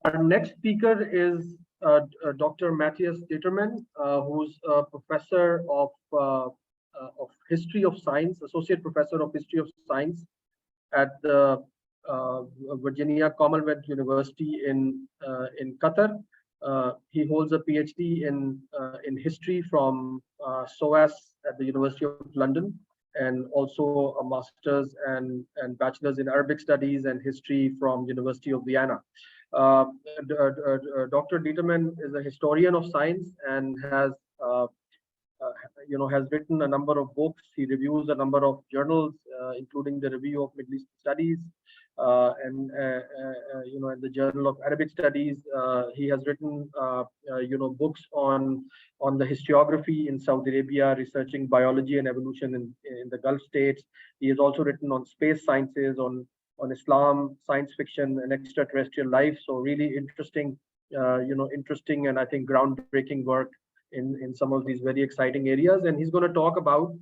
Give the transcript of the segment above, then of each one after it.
Our next speaker is Dr. Matthias Dietermann, who's a professor of history of science, associate professor of history of science at the Virginia Commonwealth University in Qatar. He holds a PhD in history from SOAS at the University of London, and also a master's and bachelor's in Arabic studies and history from University of Vienna. Uh, Dr. Dietermann is a historian of science and has written a number of books. He reviews a number of journals, including the Review of Middle East Studies and the Journal of Arabic Studies. He has written books on the historiography in Saudi Arabia, researching biology and evolution in the Gulf states. He has also written on space sciences, on Islam, science fiction, and extraterrestrial life. So really interesting, interesting and I think groundbreaking work in some of these very exciting areas. And he's going to talk about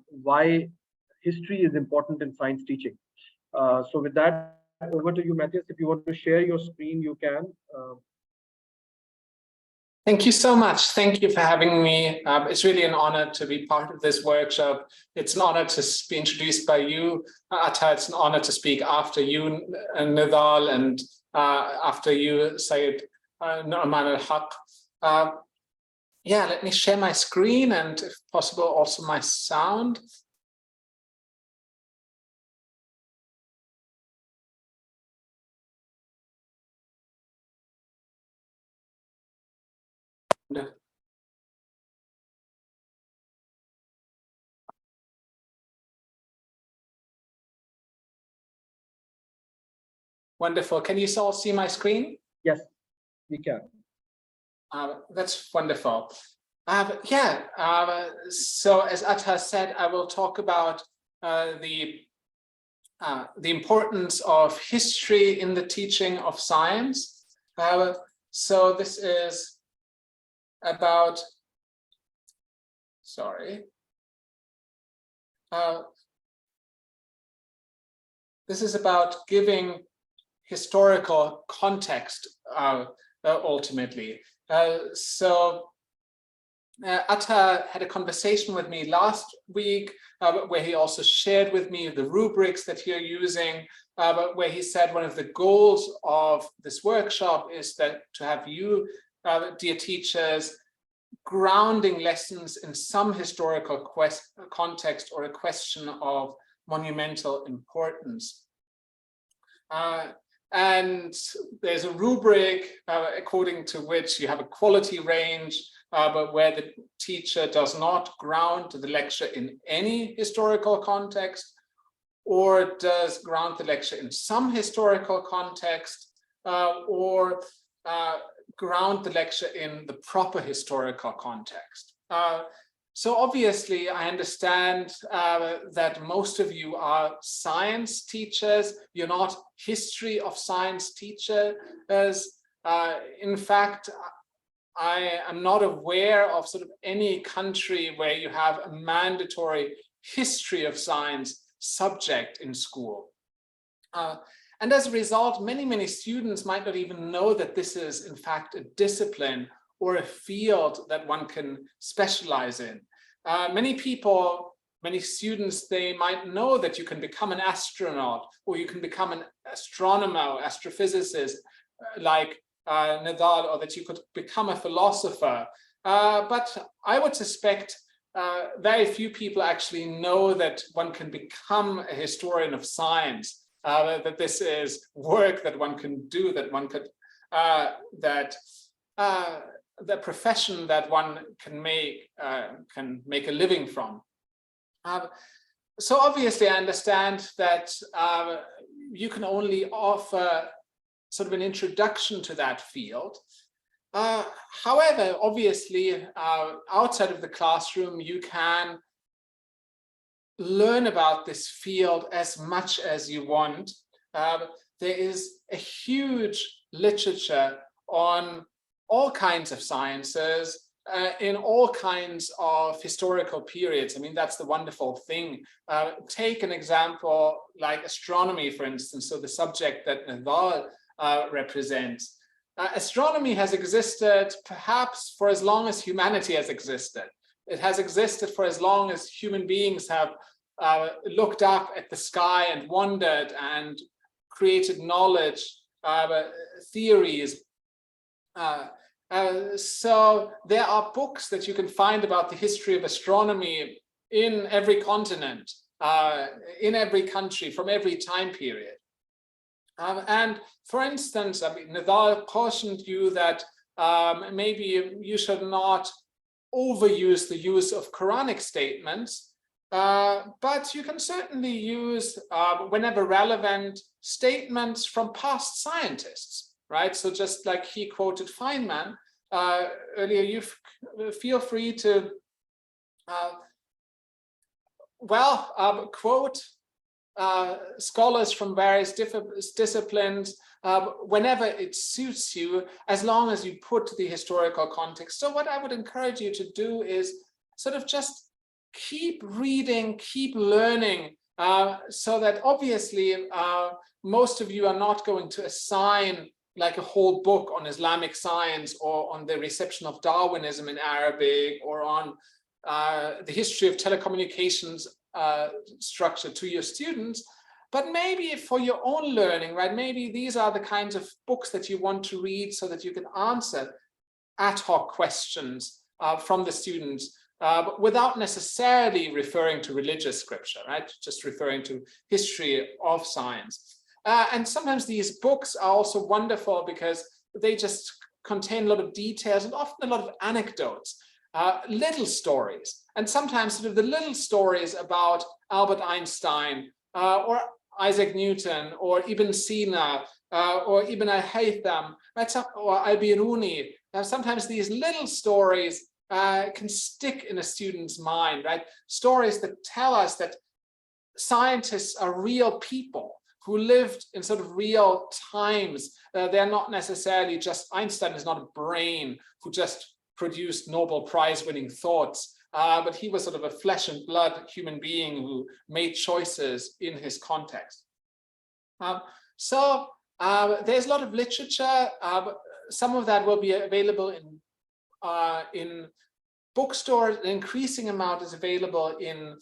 why history is important in science teaching. So with that, over to you, Matthias. If you want to share your screen, you can. Thank you so much. Thank you for having me. It's really an honor to be part of this workshop. It's an honor to be introduced by you, Athar. It's an honor to speak after you, Nidal, and after you, Syed Nu'man al-Haq. Yeah, let me share my screen and, if possible, also my sound. Wonderful. Can you all see my screen? Yes, we can. That's wonderful. So as Athar said, I will talk about the importance of history in the teaching of science. So this is about, this is about giving historical context ultimately. Athar had a conversation with me last week where he also shared with me the rubrics that you're using, where he said one of the goals of this workshop is that to have you, dear teachers, grounding lessons in some historical context or a question of monumental importance. And there's a rubric according to which you have a quality range, but where the teacher does not ground the lecture in any historical context, or does ground the lecture in some historical context, or ground the lecture in the proper historical context. So obviously, I understand that most of you are science teachers. You're not history of science teachers. In fact, I am not aware of sort of any country where you have a mandatory history of science subject in school. And as a result, many students might not even know that this is, in fact, a discipline or a field that one can specialize in. Many students, they might know that you can become an astronaut, or you can become an astronomer, astrophysicist, like Nidal, or that you could become a philosopher. But I would suspect very few people actually know that one can become a historian of science, that this is work that one can do, that one could, the profession that one can make a living from. So obviously I understand that you can only offer sort of an introduction to that field. However, obviously outside of the classroom, you can learn about this field as much as you want. There is a huge literature on all kinds of sciences in all kinds of historical periods. I mean, that's the wonderful thing. Take an example like astronomy, for instance. So the subject that Nidal represents. Astronomy has existed perhaps for as long as humanity has existed. It has existed for as long as human beings have looked up at the sky and wondered and created knowledge, theories. So there are books that you can find about the history of astronomy in every continent, in every country, from every time period. And for instance, I mean, Nadal cautioned you that maybe you should not overuse the use of Quranic statements, but you can certainly use, whenever relevant, statements from past scientists, right? So just like he quoted Feynman earlier, you feel free to, quote scholars from various disciplines whenever it suits you, as long as you put the historical context. So what I would encourage you to do is sort of just keep reading, keep learning, so that obviously most of you are not going to assign like a whole book on Islamic science or on the reception of Darwinism in Arabic or on the history of telecommunications structure to your students, but maybe for your own learning, right? Maybe these are the kinds of books that you want to read so that you can answer ad hoc questions from the students without necessarily referring to religious scripture, right? Just referring to history of science. And sometimes these books are also wonderful because they just contain a lot of details and often a lot of anecdotes. Little stories, and sometimes sort of the little stories about Albert Einstein or Isaac Newton or Ibn Sina or Ibn al-Haytham, right? Or al-Biruni. Sometimes these little stories can stick in a student's mind, right? Stories that tell us that scientists are real people who lived in sort of real times. They're not necessarily just, Einstein is not a brain who just produced Nobel Prize winning thoughts, but he was sort of a flesh and blood human being who made choices in his context. So there's a lot of literature. Some of that will be available in bookstores. An increasing amount is available in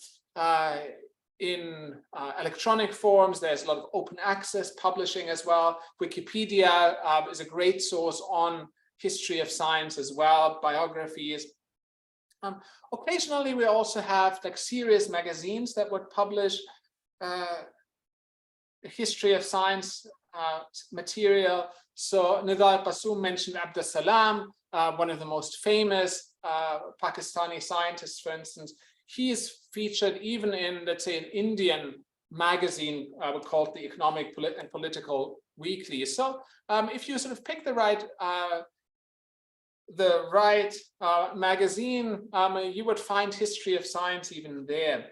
electronic forms. There's a lot of open access publishing as well. Wikipedia is a great source on history of science as well, biographies. Occasionally, we also have like serious magazines that would publish history of science material. So Nidal Bassoum mentioned Abdus Salam, one of the most famous Pakistani scientists, for instance. He is featured even in, let's say, an Indian magazine called the Economic and Political Weekly. So if you sort of pick the right magazine, you would find history of science even there.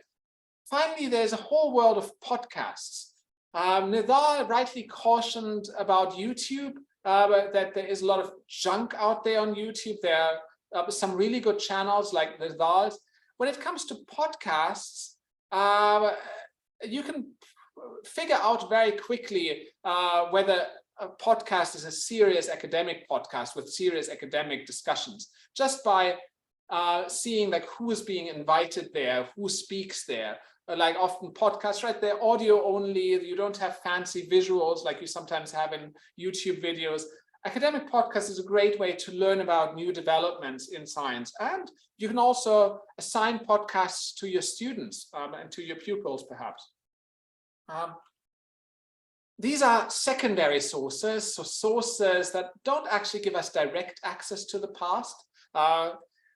Finally, there's a whole world of podcasts. Nidal rightly cautioned about YouTube, that there is a lot of junk out there on YouTube. There are some really good channels like Nidal's. When it comes to podcasts, you can figure out very quickly whether a podcast is a serious academic podcast with serious academic discussions, just by seeing like who is being invited there, who speaks there. Like often podcasts, right? They're audio only. You don't have fancy visuals like you sometimes have in YouTube videos. Academic podcast is a great way to learn about new developments in science. And you can also assign podcasts to your students and to your pupils, perhaps. These are secondary sources, so sources that don't actually give us direct access to the past.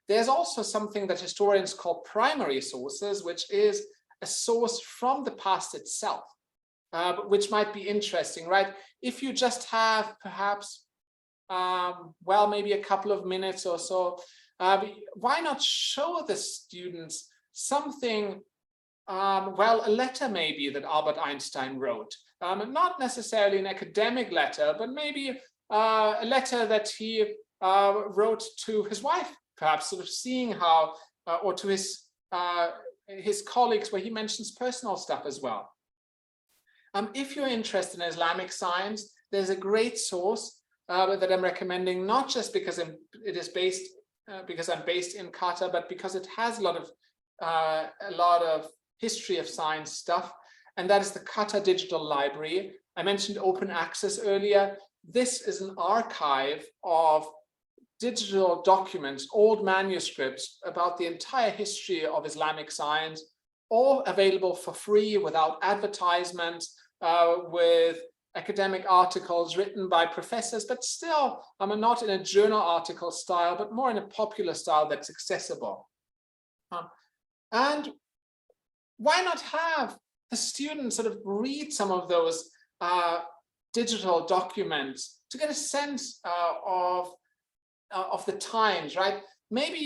There's also something that historians call primary sources, which is a source from the past itself, which might be interesting, right? If you just have perhaps, well, maybe a couple of minutes or so, why not show the students something, well, a letter maybe that Albert Einstein wrote, not necessarily an academic letter, but maybe a letter that he wrote to his wife, perhaps sort of seeing how, or to his colleagues, where he mentions personal stuff as well. If you're interested in Islamic science, there's a great source that I'm recommending, not just because because I'm based in Qatar, but because it has a lot of history of science stuff, and that is the Qatar Digital Library. I mentioned open access earlier. This is an archive of digital documents, old manuscripts about the entire history of Islamic science, all available for free without advertisements, with academic articles written by professors, but still not in a journal article style, but more in a popular style that's accessible. And why not have the students sort of read some of those digital documents to get a sense of the times, right? Maybe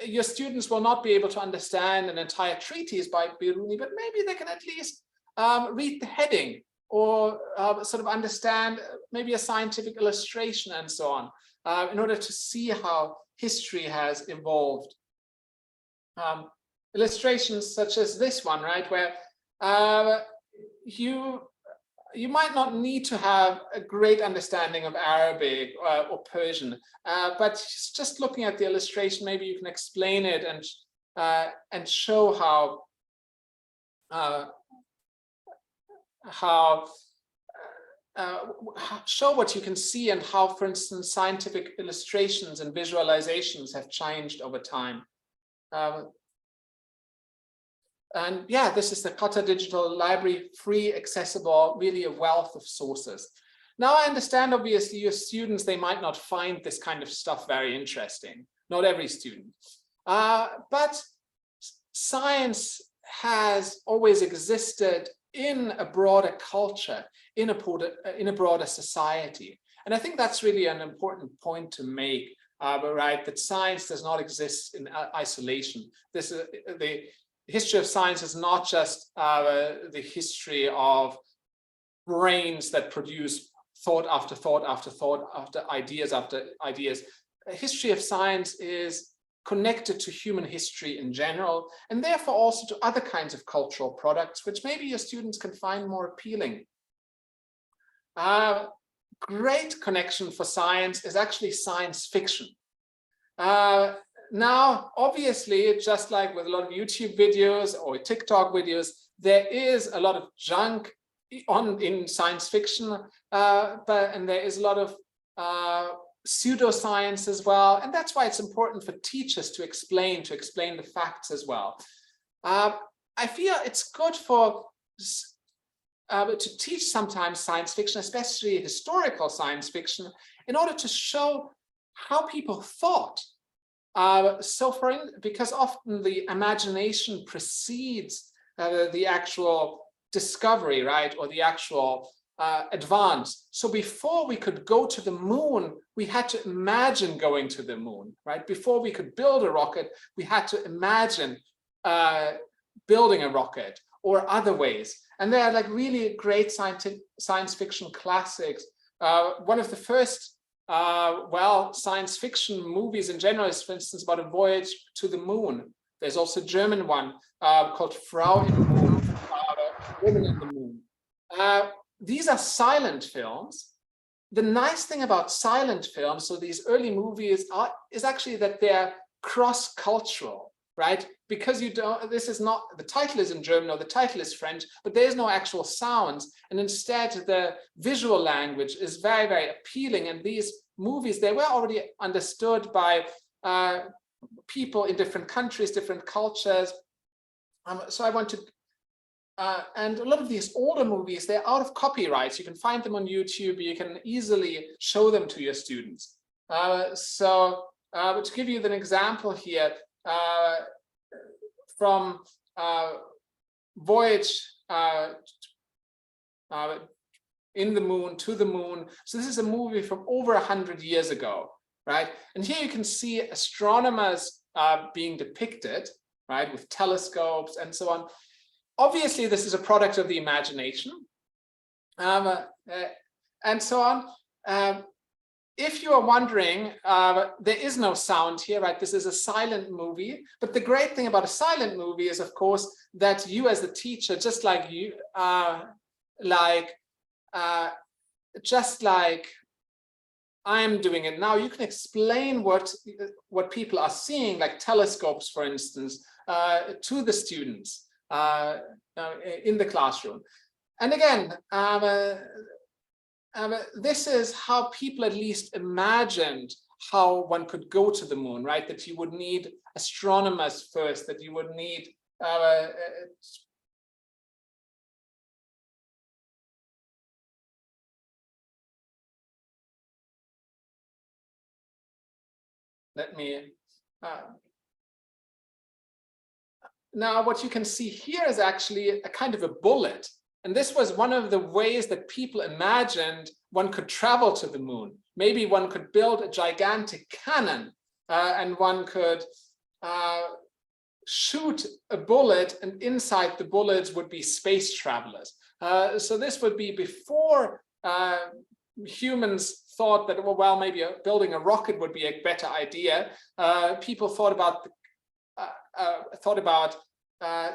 your students will not be able to understand an entire treatise by Biruni, but maybe they can at least read the heading, or sort of understand maybe a scientific illustration and so on, in order to see how history has evolved. Illustrations such as this one, right, where you might not need to have a great understanding of Arabic or Persian, but just looking at the illustration, maybe you can explain it and show show what you can see, and how, for instance, scientific illustrations and visualizations have changed over time. And yeah, this is the Qatar Digital Library, free, accessible, really a wealth of sources. Now, I understand, obviously, your students, they might not find this kind of stuff very interesting. Not every student. But science has always existed in a broader culture, in a broader society. And I think that's really an important point to make, right? That science does not exist in isolation. This is the history of science is not just the history of brains that produce thought after thought after thought after ideas. The history of science is connected to human history in general, and therefore also to other kinds of cultural products, which maybe your students can find more appealing. Great connection for science is actually science fiction. Now, obviously, just like with a lot of YouTube videos or TikTok videos, there is a lot of junk in science fiction, and there is a lot of pseudoscience as well, and that's why it's important for teachers to explain the facts as well. I feel it's good to teach sometimes science fiction, especially historical science fiction, in order to show how people thought. Because often the imagination precedes the actual discovery, right, or the actual advance. So before we could go to the moon, we had to imagine going to the moon, right? Before we could build a rocket, we had to imagine building a rocket, or other ways. And they are like really great science fiction classics. One of the first science fiction movies in general is, for instance, about a voyage to the moon. There's also a German one called Frau in the Moon, Woman in the Moon. These are silent films. The nice thing about silent films, so these early movies, is actually that they're cross-cultural, right? Because the title is in German or the title is French, but there's no actual sounds. And instead, the visual language is very, very appealing. And these movies, they were already understood by people in different countries, different cultures. So I want to, and a lot of these older movies, they're out of copyrights. You can find them on YouTube. You can easily show them to your students. To give you an example here, from Voyage in the Moon, to the Moon. So this is a movie from over 100 years ago, right? And here you can see astronomers being depicted, right, with telescopes and so on. Obviously, this is a product of the imagination, and so on. If you are wondering, there is no sound here, right? This is a silent movie. But the great thing about a silent movie is, of course, that you as the teacher, just like you, just like I'm doing it now, you can explain what people are seeing, like telescopes, for instance, to the students in the classroom. And again, this is how people at least imagined how one could go to the moon, right? That you would need astronomers first, that you would need let me now what you can see here is actually a kind of a bullet. And this was one of the ways that people imagined one could travel to the moon. Maybe one could build a gigantic cannon and one could shoot a bullet, and inside the bullets would be space travelers. So this would be before humans thought that, well, maybe building a rocket would be a better idea. People thought about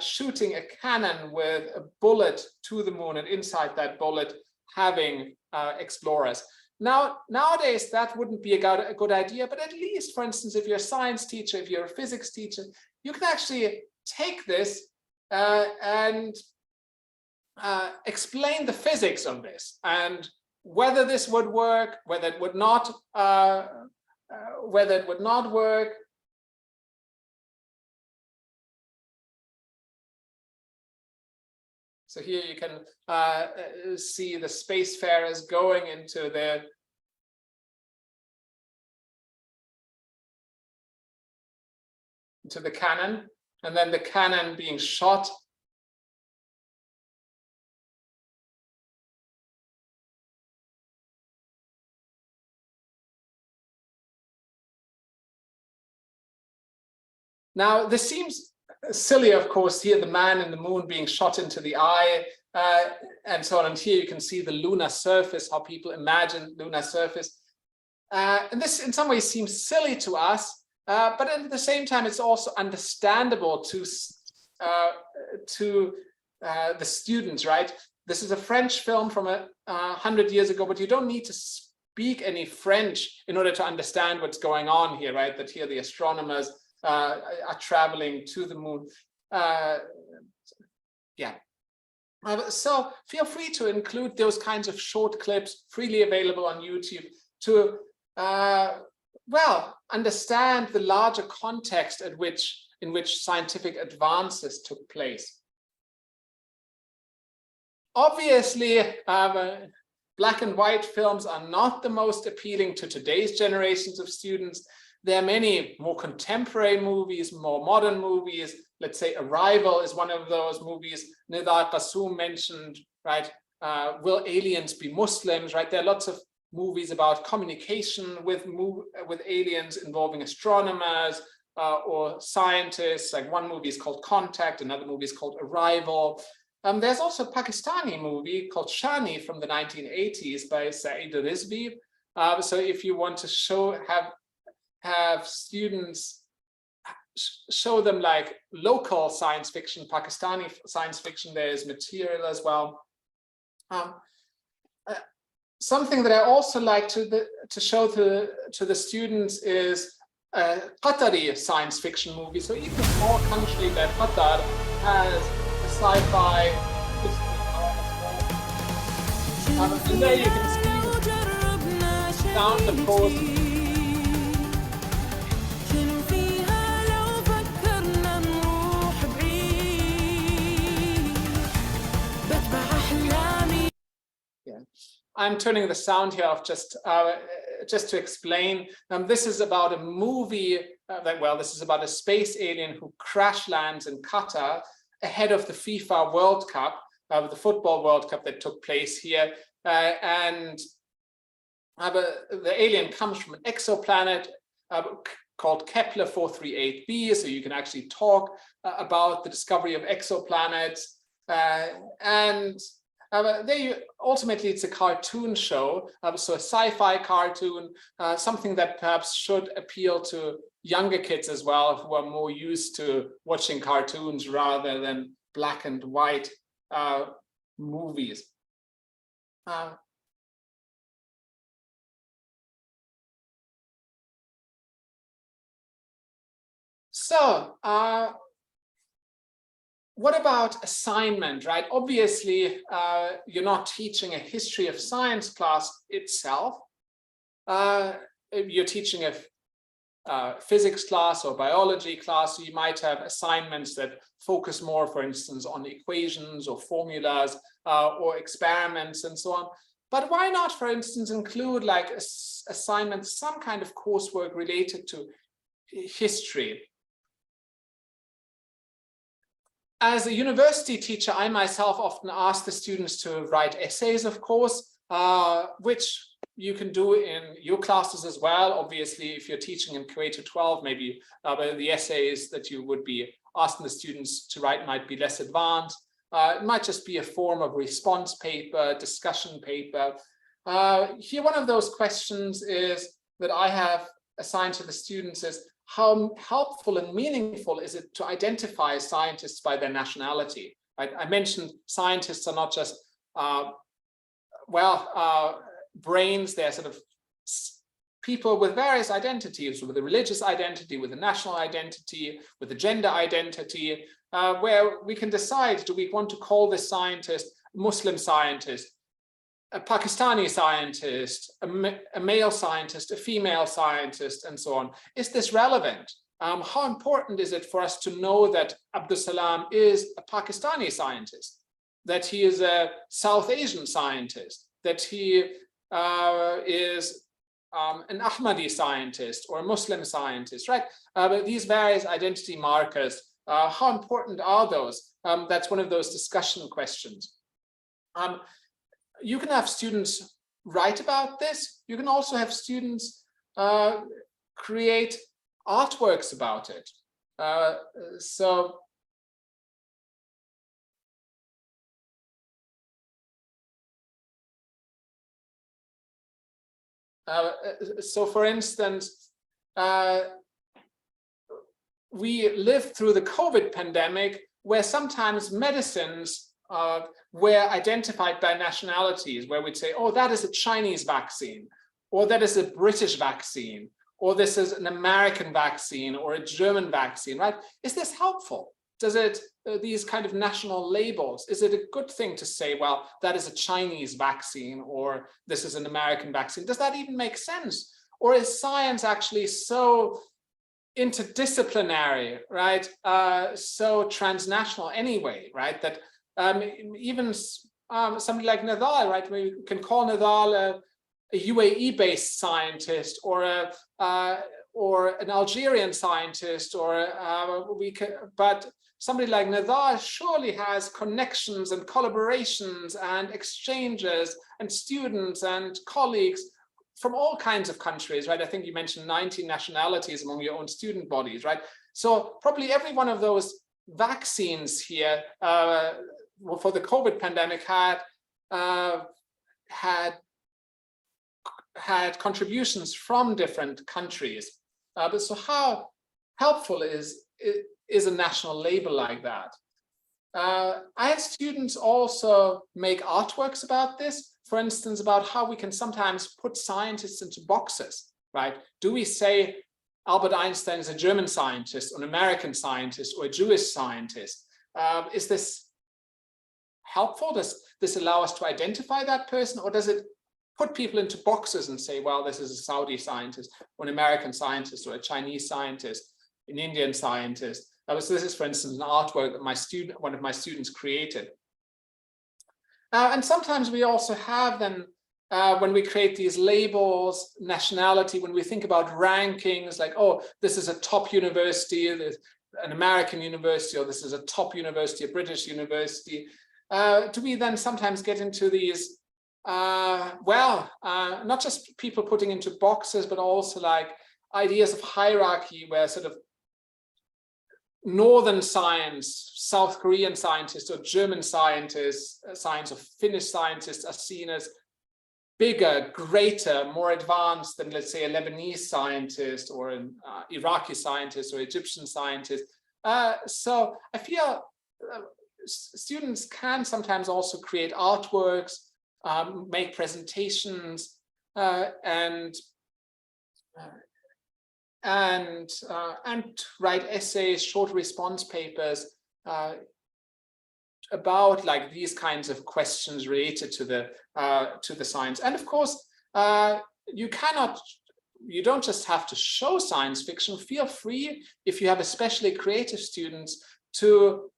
shooting a cannon with a bullet to the moon, and inside that bullet having explorers. Nowadays, that wouldn't be a good idea, but at least, for instance, if you're a science teacher, if you're a physics teacher, you can actually take this and explain the physics of this, and whether this would work, whether it would not work. So here you can see the spacefarers going into the cannon, and then the cannon being shot. Now, this seems silly, of course, here the man in the moon being shot into the eye and so on. And here you can see the lunar surface, how people imagine lunar surface. And this in some ways seems silly to us, but at the same time, it's also understandable to the students, right? This is a French film from 100 years ago, but you don't need to speak any French in order to understand what's going on here, right? That here the astronomers are traveling to the moon. So feel free to include those kinds of short clips freely available on YouTube to well, understand the larger context in which scientific advances took place. Obviously, black and white films are not the most appealing to today's generations of students. There are many more contemporary movies, more modern movies. Let's say Arrival is one of those movies. Nidar Qassoum mentioned, right? Will aliens be Muslims, right? There are lots of movies about communication with aliens involving astronomers or scientists. Like one movie is called Contact, another movie is called Arrival. There's also a Pakistani movie called Shani from the 1980s by Saeed Rizvi. So if you want to have students, show them like local science fiction, Pakistani science fiction, there is material as well. Something that I also like to show to the students is a Qatari science fiction movie. So even a small country like Qatar has a sci-fi and there you can see down the coast. I'm turning the sound here off just to explain. This is about a movie this is about a space alien who crash lands in Qatar ahead of the FIFA World Cup, the football World Cup that took place here. And the alien comes from an exoplanet called Kepler 438b. So you can actually talk about the discovery of exoplanets. Ultimately, it's a cartoon show, so a sci-fi cartoon, something that perhaps should appeal to younger kids as well, who are more used to watching cartoons rather than black and white movies. So, what about assignment, right? Obviously, you're not teaching a history of science class itself. You're teaching a physics class or biology class, so you might have assignments that focus more, for instance, on equations or formulas or experiments and so on. But why not, for instance, include like assignments, some kind of coursework related to history? As a university teacher, I myself often ask the students to write essays, of course, which you can do in your classes as well. Obviously, if you're teaching in K to 12, maybe the essays that you would be asking the students to write might be less advanced. It might just be a form of response paper, discussion paper. Here, one of those questions is that I have assigned to the students is, how helpful and meaningful is it to identify scientists by their nationality? I mentioned scientists are not just, brains, they're sort of people with various identities, with a religious identity, with a national identity, with a gender identity, where we can decide, do we want to call this scientist a Muslim scientist, a Pakistani scientist, a male scientist, a female scientist, and so on. Is this relevant? How important is it for us to know that Abdus Salam is a Pakistani scientist, that he is a South Asian scientist, that he is an Ahmadi scientist or a Muslim scientist, right? But these various identity markers, how important are those? That's one of those discussion questions. You can have students write about this. You can also have students create artworks about it. So for instance, we lived through the COVID pandemic, where sometimes medicines were identified by nationalities, where we'd say, oh, that is a Chinese vaccine, or that is a British vaccine, or this is an American vaccine or a German vaccine, right? Is this helpful? Does it, these kind of national labels, is it a good thing to say, well, that is a Chinese vaccine or this is an American vaccine? Does that even make sense? Or is science actually so interdisciplinary, right? So transnational anyway, right? That even somebody like Nadal, right? We can call Nadal a UAE-based scientist or an Algerian scientist, or but somebody like Nadal surely has connections and collaborations and exchanges and students and colleagues from all kinds of countries, right? I think you mentioned 19 nationalities among your own student bodies, right? So probably every one of those vaccines here for the COVID pandemic had contributions from different countries. But so how helpful is a national label like that? I had students also make artworks about this, for instance, about how we can sometimes put scientists into boxes, right? Do we say Albert Einstein is a German scientist, or an American scientist, or a Jewish scientist? Is this helpful? Does this allow us to identify that person, or does it put people into boxes and say, well, this is a Saudi scientist, or an American scientist, or a Chinese scientist, an Indian scientist? So this is, for instance, an artwork that one of my students created. And sometimes we also have then, when we create these labels, nationality, when we think about rankings, like, oh, this is a top university, an American university, or this is a top university, a British university, do we then sometimes get into these, not just people putting into boxes, but also like ideas of hierarchy, where sort of Northern science, South Korean scientists or German scientists, science or Finnish scientists are seen as bigger, greater, more advanced than, let's say, a Lebanese scientist or an Iraqi scientist or Egyptian scientist. So I feel students can sometimes also create artworks, make presentations, and and write essays, short response papers about like these kinds of questions related to the science. And of course, you don't just have to show science fiction. Feel free, if you have especially creative students, to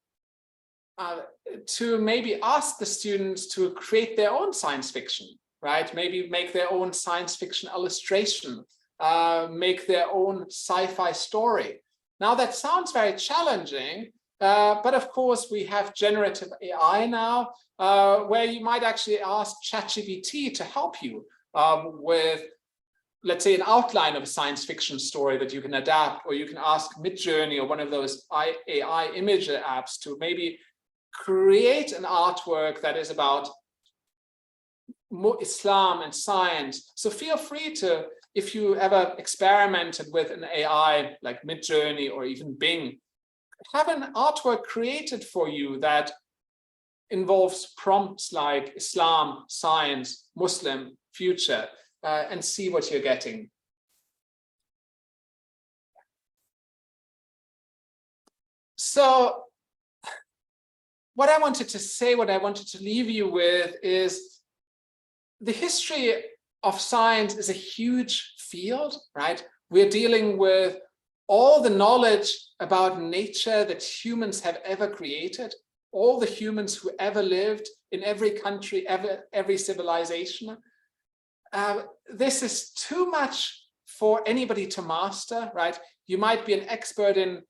maybe ask the students to create their own science fiction, right? Maybe make their own science fiction illustration, make their own sci-fi story. Now that sounds very challenging, but of course we have generative AI now, where you might actually ask ChatGPT to help you with, let's say, an outline of a science fiction story that you can adapt, or you can ask Midjourney or one of those AI imager apps to maybe create an artwork that is about Islam and science. So feel free to, if you ever experimented with an AI like Midjourney or even Bing, have an artwork created for you that involves prompts like Islam, science, Muslim, future, and see what you're getting. So what I wanted to say, what I wanted to leave you with is the history of science is a huge field, right? We're dealing with all the knowledge about nature that humans have ever created, all the humans who ever lived in every country, every civilization. This is too much for anybody to master, right? You might be an expert in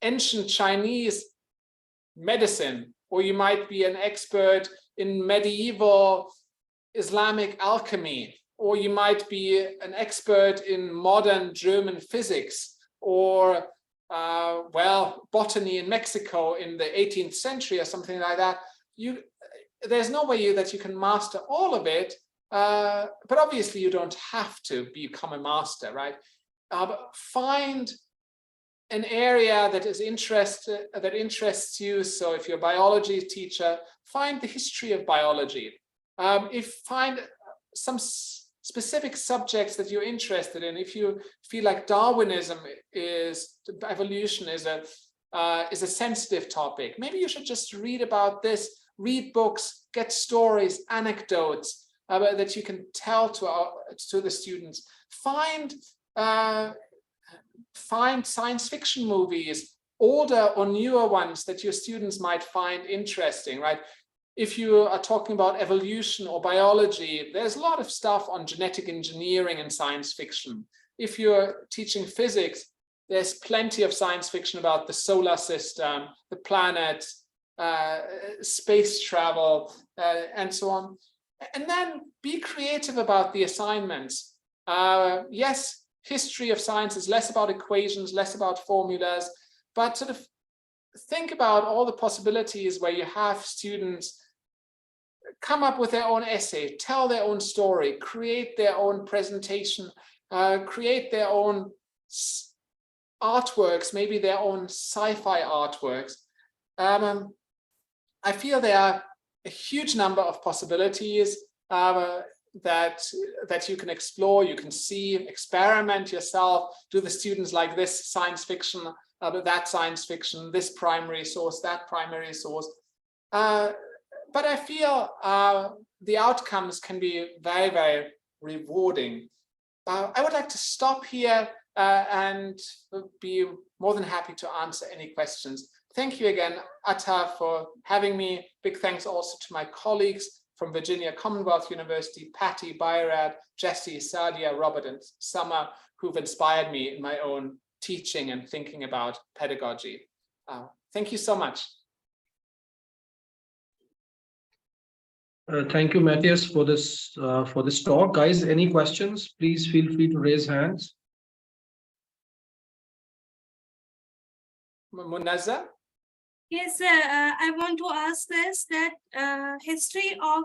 ancient Chinese medicine, or you might be an expert in medieval Islamic alchemy, or you might be an expert in modern German physics, or well, botany in Mexico in the 18th century or something like that. There's no way that you can master all of it, but obviously you don't have to become a master, right? But find an area that interests you. So if you're a biology teacher, find the history of biology. Find some specific subjects that you're interested in. If you feel like Darwinism evolution is a sensitive topic, maybe you should just read about this, read books, get stories, anecdotes that you can tell to the students. Find science fiction movies, older or newer ones that your students might find interesting, right? If you are talking about evolution or biology, there's a lot of stuff on genetic engineering and science fiction. If you're teaching physics, there's plenty of science fiction about the solar system, the planets, space travel, and so on. And then be creative about the assignments. Yes, history of science is less about equations, less about formulas, but sort of think about all the possibilities where you have students come up with their own essay, tell their own story, create their own presentation, create their own artworks, maybe their own sci-fi artworks. I feel there are a huge number of possibilities that you can explore, you can see, experiment yourself. Do the students like this science fiction, that science fiction, this primary source, that primary source. But I feel the outcomes can be very, very rewarding. I would like to stop here and be more than happy to answer any questions. Thank you again, Athar, for having me. Big thanks also to my colleagues from Virginia Commonwealth University, Patty, Bayrad, Jesse, Sadia, Robert, and Summer, who've inspired me in my own teaching and thinking about pedagogy. Thank you so much. Thank you, Matthias, for this talk. Guys, any questions? Please feel free to raise hands. Munazza? Yes, I want to ask this, that history of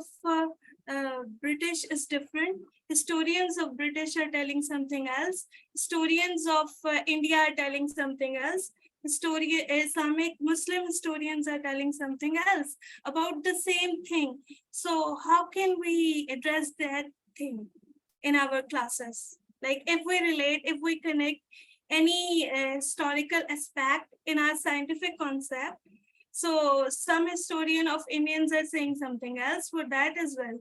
British is different. Historians of British are telling something else. Historians of India are telling something else. Islamic Muslim historians are telling something else about the same thing. So how can we address that thing in our classes? Like if we relate, if we connect, any historical aspect in our scientific concept. So some historian of Indians are saying something else for that as well.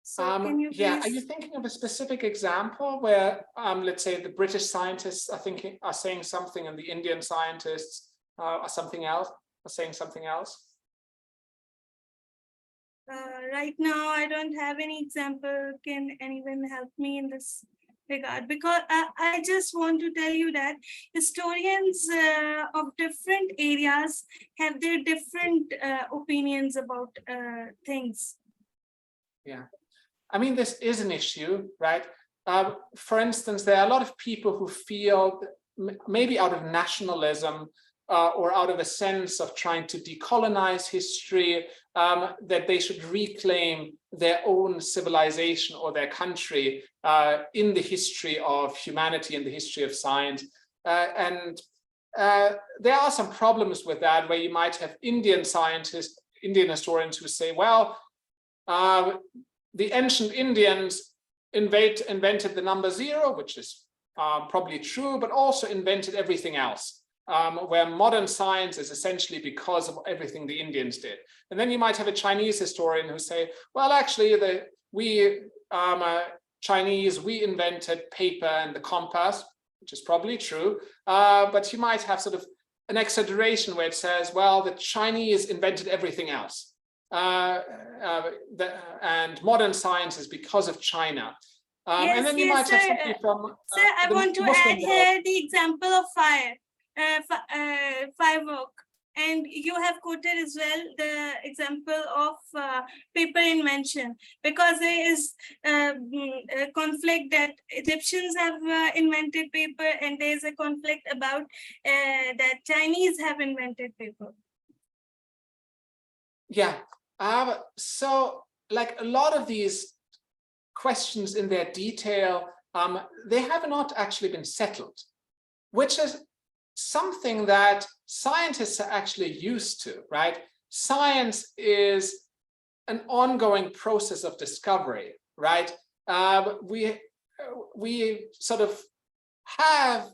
So can you yeah, are please- you thinking of a specific example where, let's say, the British scientists are saying something, and the Indian scientists are saying something else? Right now, I don't have any example. Can anyone help me in this regard? Because I just want to tell you that historians of different areas have their different opinions about things. Yeah, I mean, this is an issue, right? For instance, there are a lot of people who feel maybe out of nationalism or out of a sense of trying to decolonize history, that they should reclaim their own civilization or their country in the history of humanity, in the history of science. And there are some problems with that, where you might have Indian scientists, Indian historians who say, well, the ancient Indians invented the number 0, which is probably true, but also invented everything else. Where modern science is essentially because of everything the Indians did. And then you might have a Chinese historian who say, well, actually, Chinese, we invented paper and the compass, which is probably true. But you might have sort of an exaggeration where it says, well, the Chinese invented everything else. And modern science is because of China. Yes, and then you yes, might have sir. something from Sir, I want to Muslim add world. here the example of firework, and you have quoted as well the example of paper invention, because there is a conflict that Egyptians have invented paper, and there is a conflict about that Chinese have invented paper. Yeah, so like a lot of these questions in their detail, they have not actually been settled, which is something that scientists are actually used to, right? Science is an ongoing process of discovery, right? We sort of have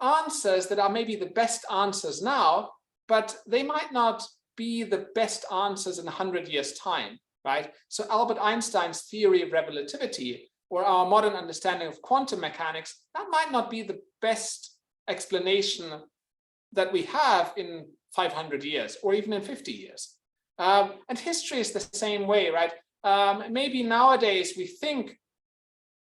answers that are maybe the best answers now, but they might not be the best answers in 100 years' time, right? So Albert Einstein's theory of relativity, or our modern understanding of quantum mechanics, that might not be the best explanation that we have in 500 years or even in 50 years. And history is the same way, right? Maybe nowadays we think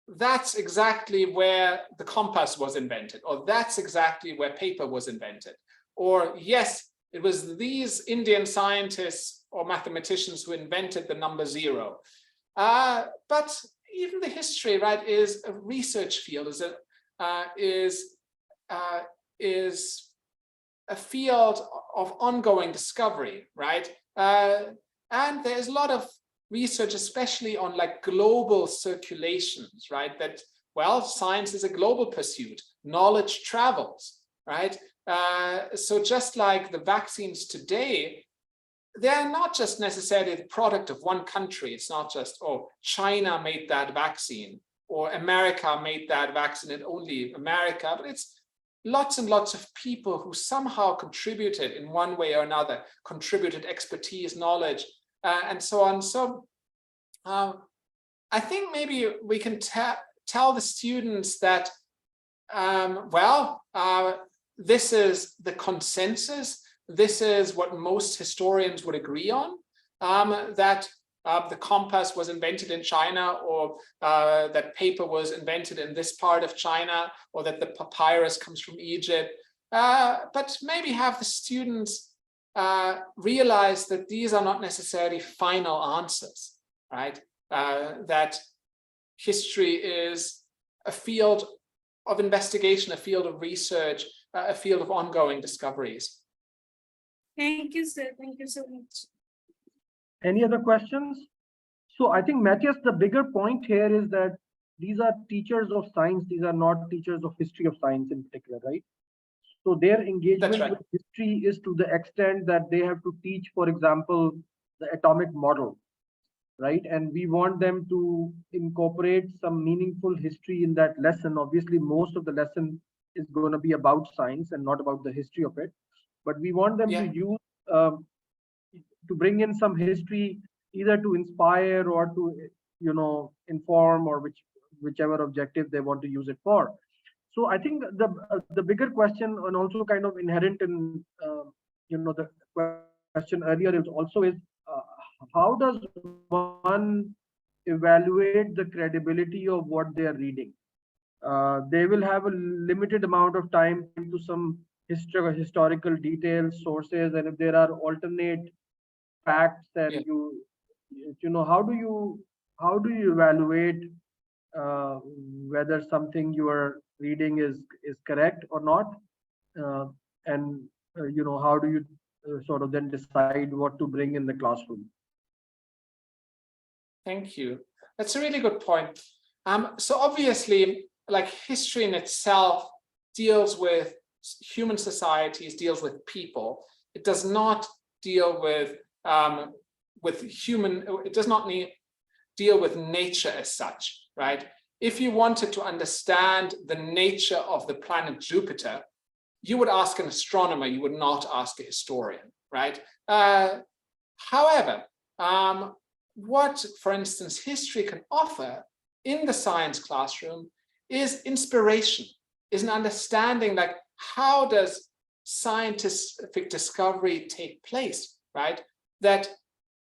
that's exactly where the compass was invented, or that's exactly where paper was invented. Or yes, it was these Indian scientists or mathematicians who invented the number 0. But even the history, right, is a research field, is a field of ongoing discovery, right? And there's a lot of research, especially on like global circulations, right? That, well, science is a global pursuit. Knowledge travels, right? So just like the vaccines today, they're not just necessarily the product of one country. It's not just, oh, China made that vaccine, or America made that vaccine and only America, but it's lots and lots of people who somehow contributed in one way or another, contributed expertise, knowledge, and so on. So I think maybe we can tell the students that, this is the consensus. This is what most historians would agree on, that the compass was invented in China, or that paper was invented in this part of China, or that the papyrus comes from Egypt. But maybe have the students realize that these are not necessarily final answers, right? That history is a field of investigation, a field of research, a field of ongoing discoveries. Thank you, sir. Thank you so much. Any other questions? So I think, Matthias, the bigger point here is that these are teachers of science. These are not teachers of history of science in particular, right? So their engagement with history is to the extent that they have to teach, for example, the atomic model, right? And we want them to incorporate some meaningful history in that lesson. Obviously, most of the lesson is going to be about science and not about the history of it. But we want them to Yeah. use to bring in some history, either to inspire or to inform, or whichever objective they want to use it for. So I think the bigger question, and also kind of inherent in the question earlier, is also is how does one evaluate the credibility of what they are reading? They will have a limited amount of time to some historical details, sources, and if there are alternate facts, Yeah. and how do you evaluate uh, whether something you are reading is correct or not, uh, and how do you sort of then decide what to bring in the classroom? Thank you. That's a really good point. So obviously, like history in itself deals with human societies, deals with people. It does not deal with human. It does not deal with nature as such, right? If you wanted to understand the nature of the planet Jupiter, you would ask an astronomer. You would not ask a historian, right? However, what, for instance, history can offer in the science classroom is inspiration, is an understanding, like, how does scientific discovery take place, right? That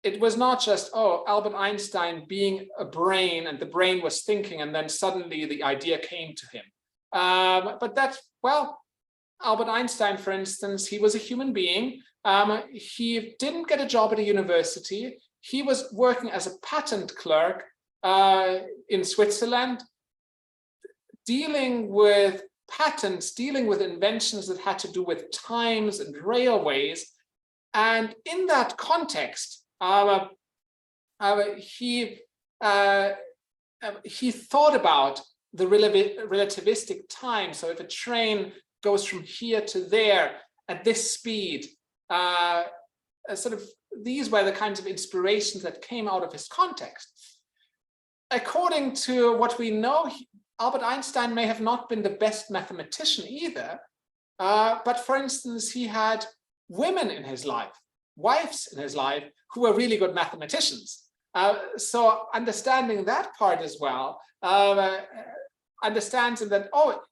it was not just, oh, Albert Einstein being a brain, and the brain was thinking, and then suddenly the idea came to him. But that, well, Albert Einstein, for instance, he was a human being. He didn't get a job at a university. He was working as a patent clerk in Switzerland, dealing with patents, dealing with inventions that had to do with times and railways. And in that context, he thought about the relativistic time. So if a train goes from here to there at this speed, sort of these were the kinds of inspirations that came out of his context. According to what we know, Albert Einstein may have not been the best mathematician either, but for instance, he had women in his life, wives in his life, who were really good mathematicians. So understanding that part as well, understands that, oh,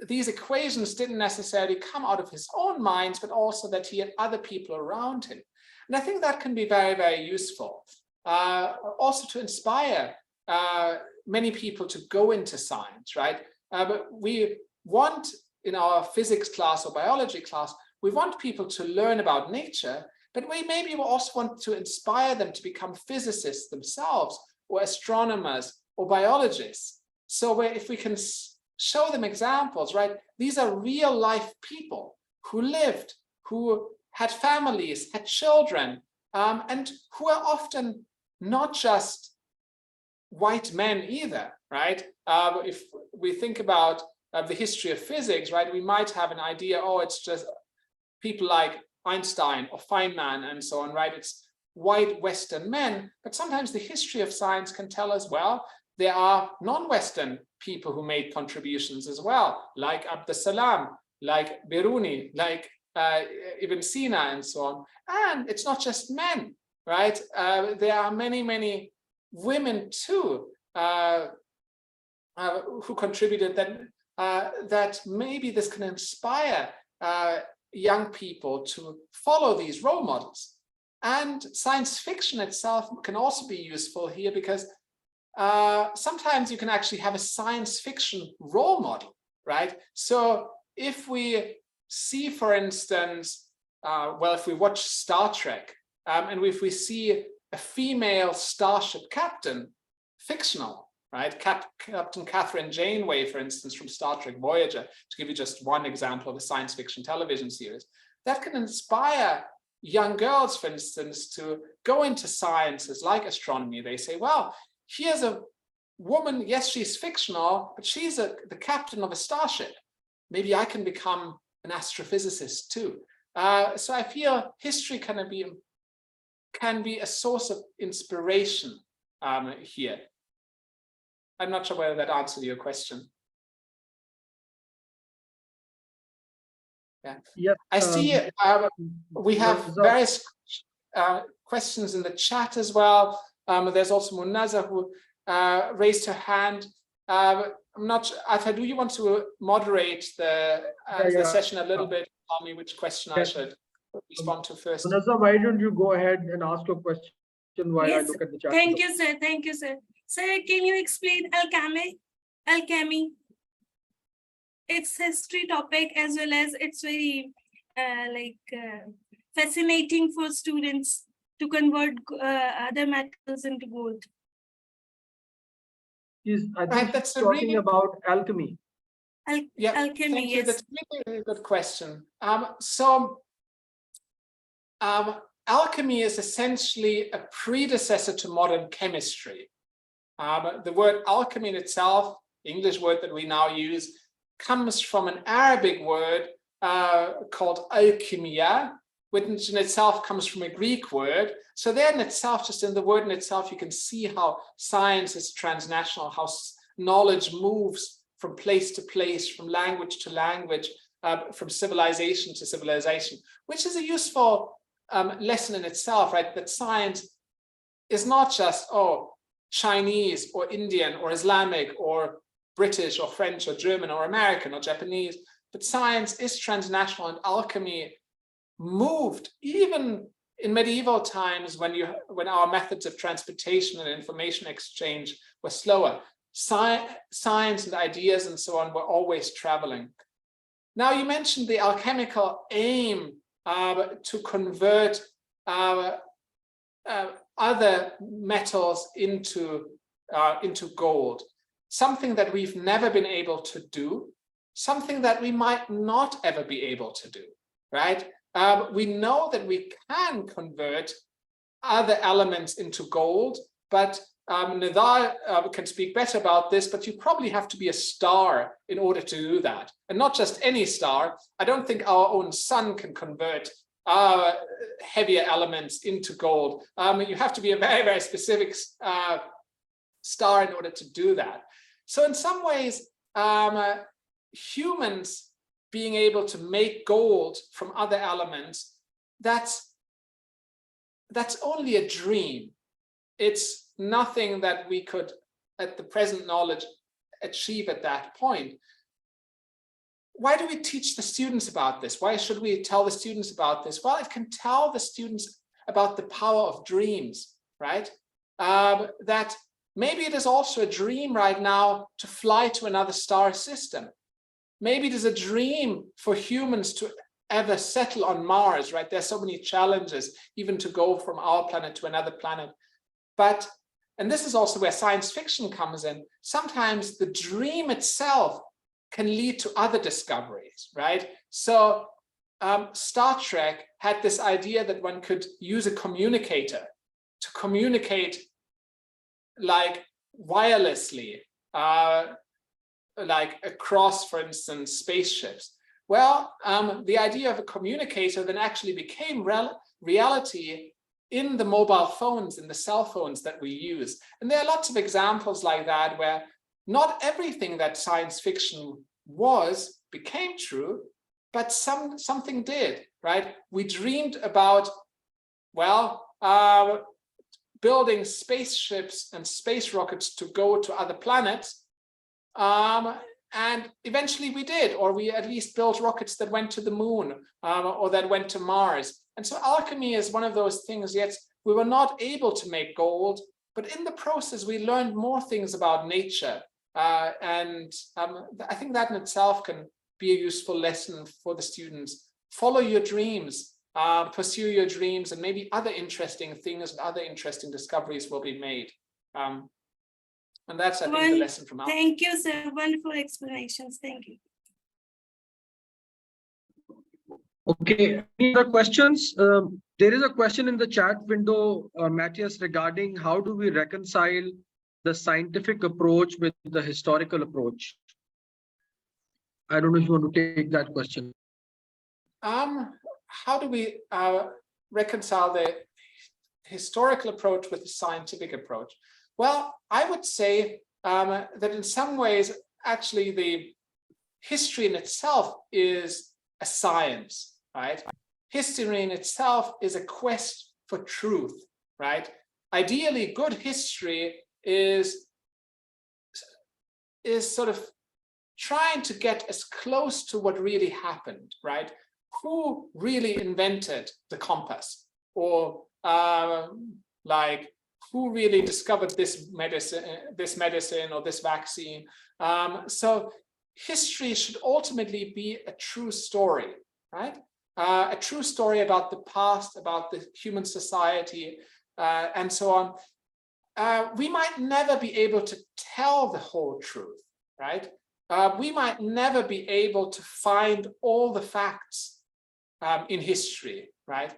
these equations didn't necessarily come out of his own mind, but also that he had other people around him. And I think that can be very, very useful. Also to inspire many people to go into science, right? But we want, in our physics class or biology class, we want people to learn about nature, but we maybe also want to inspire them to become physicists themselves, or astronomers, or biologists. So if we can show them examples, right? These are real life people who lived, who had families, had children, and who are often not just white men either, right? If we think about the history of physics, right, we might have an idea, oh, it's just people like Einstein or Feynman and so on, right? It's white Western men, but sometimes the history of science can tell us, well, there are non-Western people who made contributions as well, like Abdus Salam, like Biruni, like Ibn Sina, and so on. And it's not just men, right? There are many, many women too who contributed. That maybe this can inspire young people to follow these role models. And science fiction itself can also be useful here, because sometimes you can actually have a science fiction role model, right? So if we see, for instance, well, if we watch Star Trek, and if we see a female starship captain, fictional, right? Captain Catherine Janeway, for instance, from Star Trek Voyager, to give you just one example of a science fiction television series, that can inspire young girls, for instance, to go into sciences like astronomy. They say, well, here's a woman, yes, she's fictional, but she's the captain of a starship. Maybe I can become an astrophysicist too. So I feel history can be can be a source of inspiration here. I'm not sure whether that answered your question. Yeah. Yes. I see we have various questions in the chat as well. There's also Munaza who raised her hand. I'm not sure, Athar, do you want to moderate the session a little bit? Tell me which question I should respond to first. Munaza, why don't you go ahead and ask your question while I look at the chat? Thank you, sir. Thank you, sir. Sir, can you explain alchemy? Its history topic, as well as it's very fascinating for students to convert other metals into gold. I think that's talking about alchemy. Yeah, alchemy, thank you. yes. That's really a good question. Alchemy is essentially a predecessor to modern chemistry. The word alchemy in itself, English word that we now use, comes from an Arabic word called alchemia, which in itself comes from a Greek word. So there in itself, just in the word in itself, you can see how science is transnational, how knowledge moves from place to place, from language to language, from civilization to civilization, which is a useful lesson in itself, right? That science is not just, Chinese or Indian or Islamic or British or French or German or American or Japanese, but science is transnational, and alchemy moved even in medieval times when our methods of transportation and information exchange were slower. Science and ideas and so on were always traveling. Now, you mentioned the alchemical aim to convert other metals into gold, something that we've never been able to do, something that we might not ever be able to do, right? We know that we can convert other elements into gold, but Nidal can speak better about this, but you probably have to be a star in order to do that. And not just any star. I don't think our own sun can convert heavier elements into gold. You have to be a very, very specific star in order to do that. So in some ways, humans being able to make gold from other elements, that's only a dream. It's nothing that we could, at the present knowledge, achieve at that point. Why do we teach the students about this? Why should we tell the students about this? Well, it can tell the students about the power of dreams, right? That maybe it is also a dream right now to fly to another star system. Maybe it is a dream for humans to ever settle on Mars, right? There's so many challenges, even to go from our planet to another planet. But, and this is also where science fiction comes in, sometimes the dream itself can lead to other discoveries, right? So Star Trek had this idea that one could use a communicator to communicate like wirelessly, like across, for instance, spaceships. Well, the idea of a communicator then actually became reality in the mobile phones, in the cell phones that we use. And there are lots of examples like that where not everything that science fiction became true, but something did, right? We dreamed about, well, building spaceships and space rockets to go to other planets. And eventually we did, or we at least built rockets that went to the moon or that went to Mars. And so alchemy is one of those things, yet we were not able to make gold, but in the process, we learned more things about nature. I think that in itself can be a useful lesson for the students. Follow your dreams, pursue your dreams, and maybe other interesting things and other interesting discoveries will be made. And that's, I think, the lesson from alchemy. Thank you, sir. Wonderful explanations. Thank you. Okay, any other questions? There is a question in the chat window, Matthias, regarding how do we reconcile the scientific approach with the historical approach? I don't know if you want to take that question. How do we reconcile the historical approach with the scientific approach? Well, I would say that in some ways, actually, the history in itself is a science, right? History in itself is a quest for truth, right? Ideally, good history is sort of trying to get as close to what really happened, right? Who really invented the compass, or like who really discovered this medicine or this vaccine? So history should ultimately be a true story, right? A true story about the past, about the human society, and so on. We might never be able to tell the whole truth, right? We might never be able to find all the facts in history, right?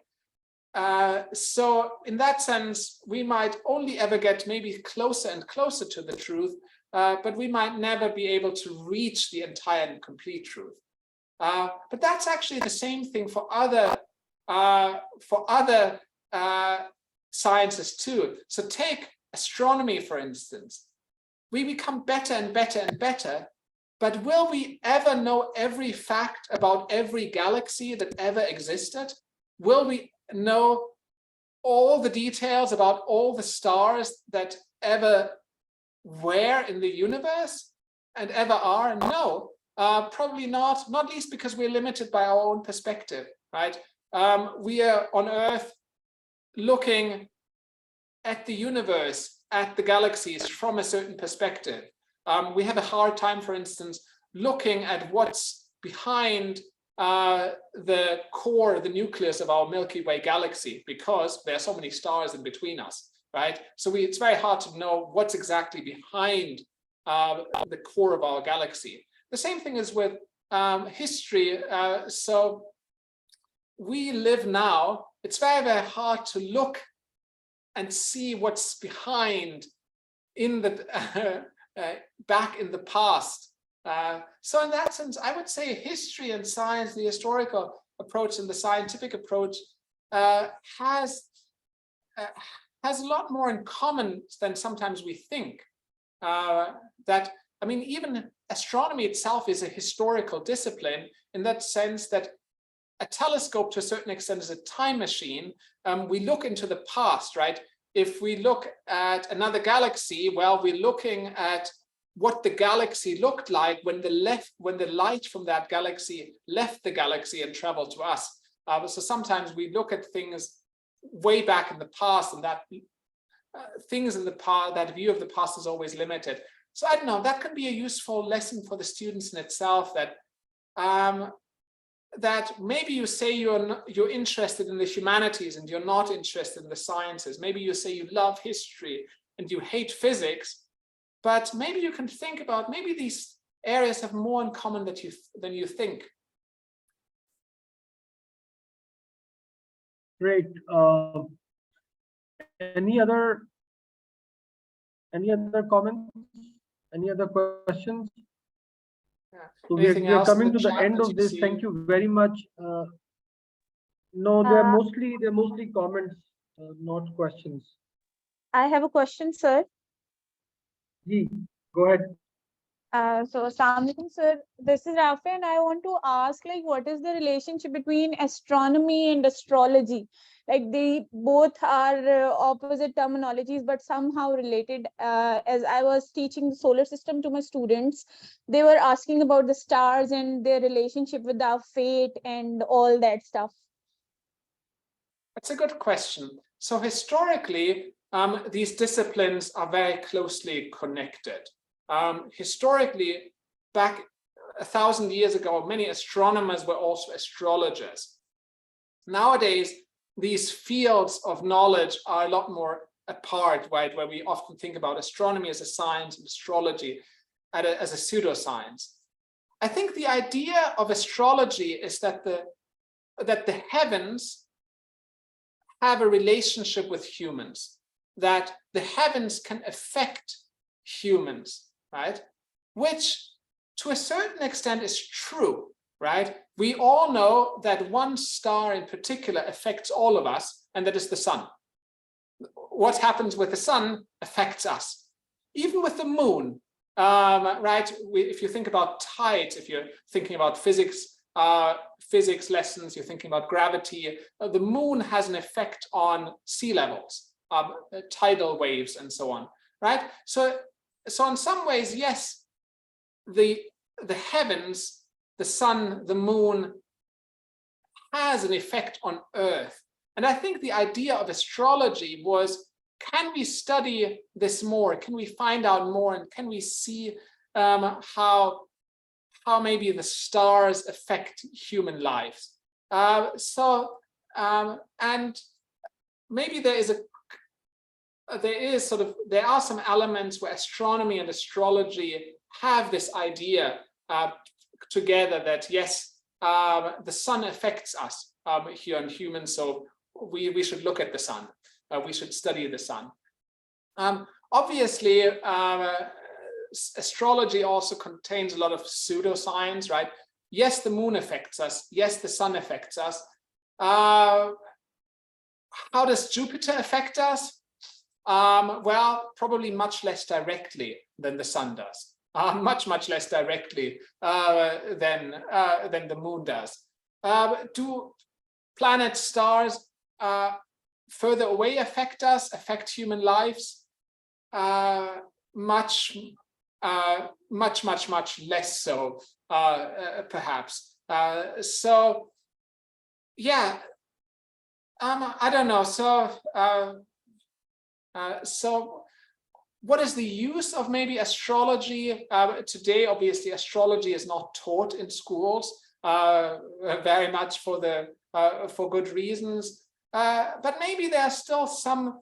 So in that sense, we might only ever get maybe closer and closer to the truth, but we might never be able to reach the entire and complete truth. But that's actually the same thing for other sciences too. So take astronomy, for instance. We become better and better and better, but will we ever know every fact about every galaxy that ever existed? Will we know all the details about all the stars that ever were in the universe and ever are? No, probably not least because we're limited by our own perspective, right? We are on Earth looking at the universe, at the galaxies from a certain perspective. We have a hard time, for instance, looking at what's behind the core, the nucleus of our Milky Way galaxy, because there are so many stars in between us, right? So it's very hard to know what's exactly behind the core of our galaxy. The same thing is with history. So we live now, it's very, very hard to look and see what's behind in the back in the past. So in that sense, I would say history and science, the historical approach and the scientific approach has a lot more in common than sometimes we think. I mean, even astronomy itself is a historical discipline in that sense that a telescope to a certain extent is a time machine. We look into the past, right? If we look at another galaxy, well, we're looking at what the galaxy looked like when the light from that galaxy left the galaxy and traveled to us. So sometimes we look at things way back in the past, and that things in the past, that view of the past is always limited. So I don't know, that can be a useful lesson for the students in itself, that that maybe you say you're interested in the humanities and you're not interested in the sciences. Maybe you say you love history and you hate physics, but maybe you can think about maybe these areas have more in common than you think. Great. Any other comments? Any other questions? Yeah. So we're coming to the end of this. Thank you very much. No, they're mostly comments, not questions. I have a question, sir. Ji, go ahead. So, Assalamu alaikum, sir. This is Rafi, and I want to ask, like, what is the relationship between astronomy and astrology? Like, they both are opposite terminologies, but somehow related. As I was teaching the solar system to my students, they were asking about the stars and their relationship with our fate and all that stuff. That's a good question. So historically, these disciplines are very closely connected. Historically, back 1,000 years ago, many astronomers were also astrologers. Nowadays, these fields of knowledge are a lot more apart, right? Where we often think about astronomy as a science and astrology as a pseudoscience. I think the idea of astrology is that the heavens have a relationship with humans, that the heavens can affect humans, right? Which to a certain extent is true, right? We all know that one star in particular affects all of us, and that is the sun. what happens with the sun affects us. Even with the moon, right? If you think about tides, if you're thinking about physics lessons, you're thinking about gravity, the moon has an effect on sea levels, tidal waves, and so on, right? So in some ways, yes, the heavens, the sun, the moon, has an effect on Earth. And I think the idea of astrology was, can we study this more? Can we find out more? And can we see how maybe the stars affect human lives? And maybe there are some elements where astronomy and astrology have this idea together that, yes, the sun affects us here on humans, so we should look at the sun. We should study the sun. Obviously, astrology also contains a lot of pseudoscience, right? Yes, the moon affects us. Yes, the sun affects us. How does Jupiter affect us? Well, probably much less directly than the sun does. Much less directly than the moon does. Do planets, stars further away affect us, affect human lives? Much less so, perhaps. So yeah, I don't know. So what is the use of maybe astrology today? Obviously, astrology is not taught in schools very much for good reasons. But maybe there are still some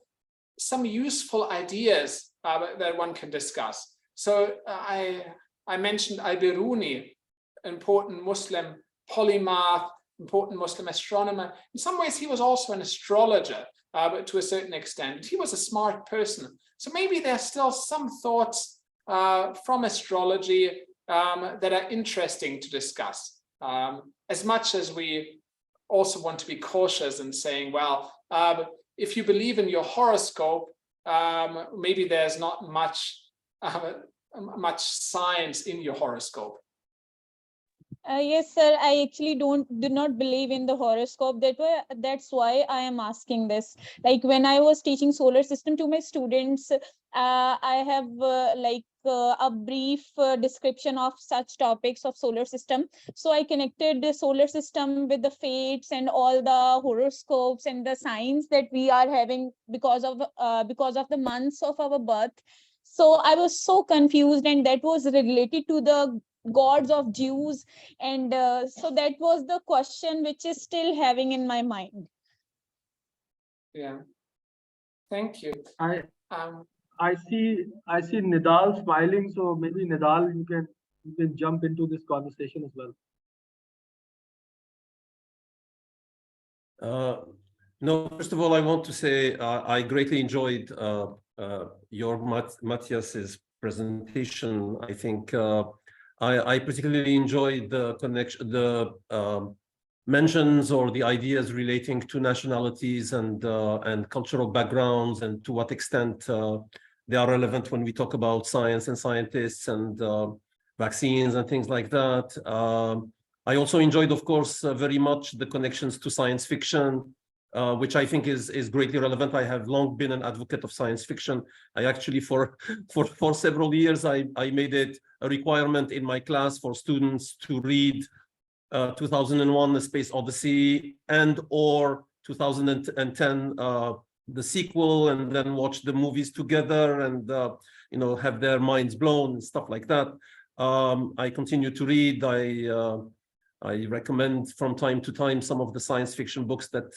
useful ideas that one can discuss. So I mentioned Al-Biruni, important Muslim polymath, important Muslim astronomer. In some ways, he was also an astrologer, but to a certain extent. He was a smart person. So maybe there are still some thoughts from astrology that are interesting to discuss, as much as we also want to be cautious in saying, well, if you believe in your horoscope, maybe there's not much science in your horoscope. Yes, sir. I actually do not believe in the horoscope. That's why I am asking this. Like when I was teaching solar system to my students, I have a brief description of such topics of solar system. So I connected the solar system with the fates and all the horoscopes and the signs that we are having because of the months of our birth. So I was so confused, and that was related to the gods of Jews, and so that was the question which is still having in my mind. Yeah, thank you. I see Nidal smiling, so maybe Nidal, you can jump into this conversation as well. No, first of all, I want to say I greatly enjoyed your Matthias's presentation. I think I particularly enjoyed the connection, the mentions or the ideas relating to nationalities and cultural backgrounds, and to what extent they are relevant when we talk about science and scientists and vaccines and things like that. I also enjoyed, of course, very much the connections to science fiction, which I think is greatly relevant. I have long been an advocate of science fiction. I actually, for several years, I made it a requirement in my class for students to read 2001: A Space Odyssey or 2010, the sequel, and then watch the movies together and have their minds blown and stuff like that. I continue to read. I recommend from time to time some of the science fiction books that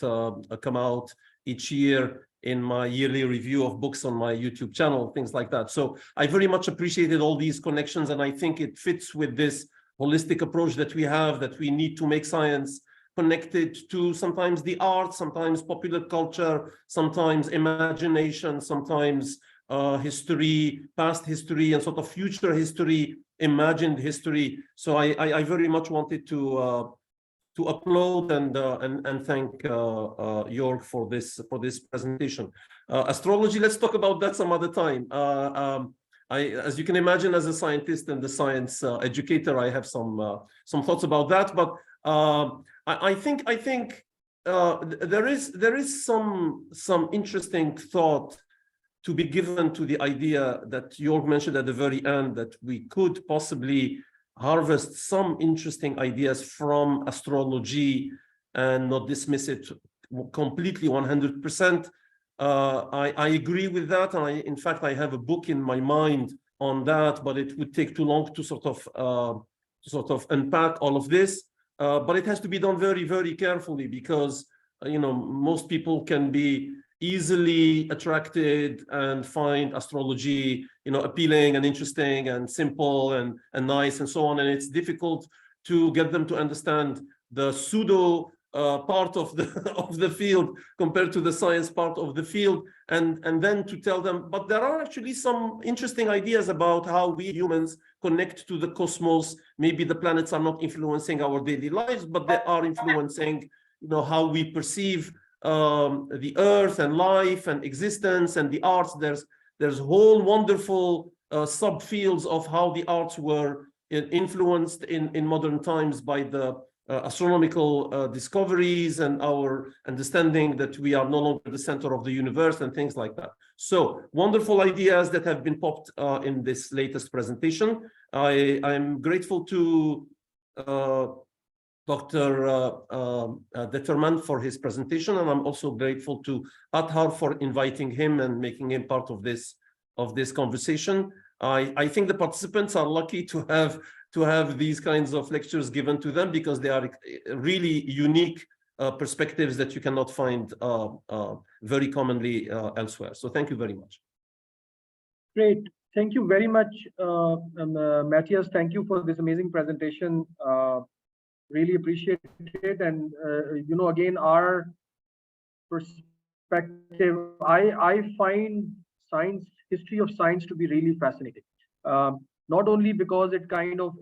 come out each year in my yearly review of books on my YouTube channel, things like that. So I very much appreciated all these connections, and I think it fits with this holistic approach that we have, that we need to make science connected to sometimes the arts, sometimes popular culture, sometimes imagination, sometimes history, past history, and sort of future history, imagined history. So I very much wanted to applaud and thank Jörg for this presentation. Astrology, let's talk about that some other time. As you can imagine, as a scientist and the science educator, I have some thoughts about that. But I think there is some interesting thought to be given to the idea that Jörg mentioned at the very end, that we could possibly harvest some interesting ideas from astrology and not dismiss it completely 100%. I agree with that, and in fact I have a book in my mind on that, but it would take too long to sort of unpack all of this. But it has to be done very, very carefully, because most people can be easily attracted and find astrology appealing and interesting and simple and nice and so on, and it's difficult to get them to understand the pseudo part of the field compared to the science part of the field, and then to tell them, but there are actually some interesting ideas about how we humans connect to the cosmos. Maybe the planets are not influencing our daily lives, but they are influencing how we perceive the earth and life and existence and the arts. There's whole wonderful subfields of how the arts were influenced in modern times by the astronomical discoveries and our understanding that we are no longer the center of the universe and things like that. So wonderful ideas that have been popped in this latest presentation. I'm grateful to Dr. Detterman for his presentation, and I'm also grateful to Athar for inviting him and making him part of this conversation. I think the participants are lucky to have these kinds of lectures given to them, because they are really unique perspectives that you cannot find very commonly elsewhere. So thank you very much. Great. Thank you very much, Matthias. Thank you for this amazing presentation. Really appreciate it. And, again, our perspective, I find history of science to be really fascinating. Not only because it kind of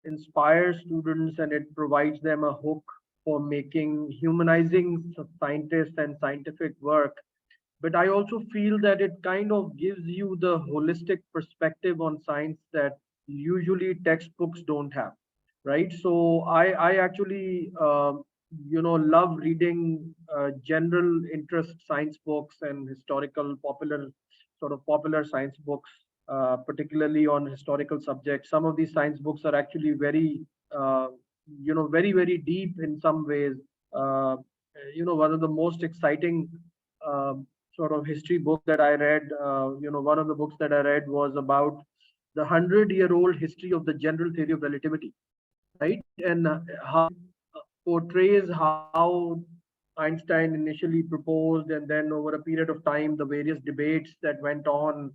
inspires students and it provides them a hook for humanizing scientists and scientific work, but I also feel that it kind of gives you the holistic perspective on science that usually textbooks don't have, right? So I actually love reading general interest science books and historical popular science books, particularly on historical subjects. Some of these science books are actually very very, very deep in some ways. One of the most exciting sort of history book that I read, one of the books that I read was about the 100-year-old history of the general theory of relativity, right? And how portrays how Einstein initially proposed, and then over a period of time, the various debates that went on,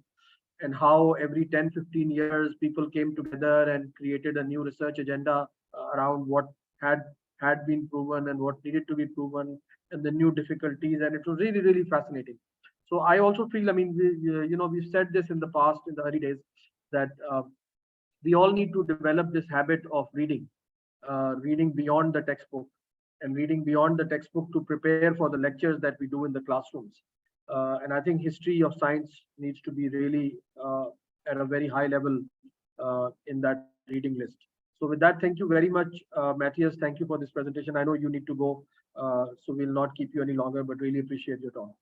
and how every 10-15 years people came together and created a new research agenda around what had been proven and what needed to be proven, and the new difficulties. And it was really, really fascinating. So I also feel, we've said this in the past, in the early days, that we all need to develop this habit of reading beyond the textbook, and reading beyond the textbook to prepare for the lectures that we do in the classrooms. And I think history of science needs to be really at a very high level in that reading list. So with that, thank you very much, Matthias. Thank you for this presentation. I know you need to go, so we'll not keep you any longer, but really appreciate your time.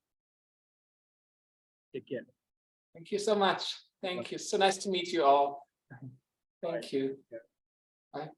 Take care. Thank you so much. Thank you. So nice to meet you all. Thank you. Bye.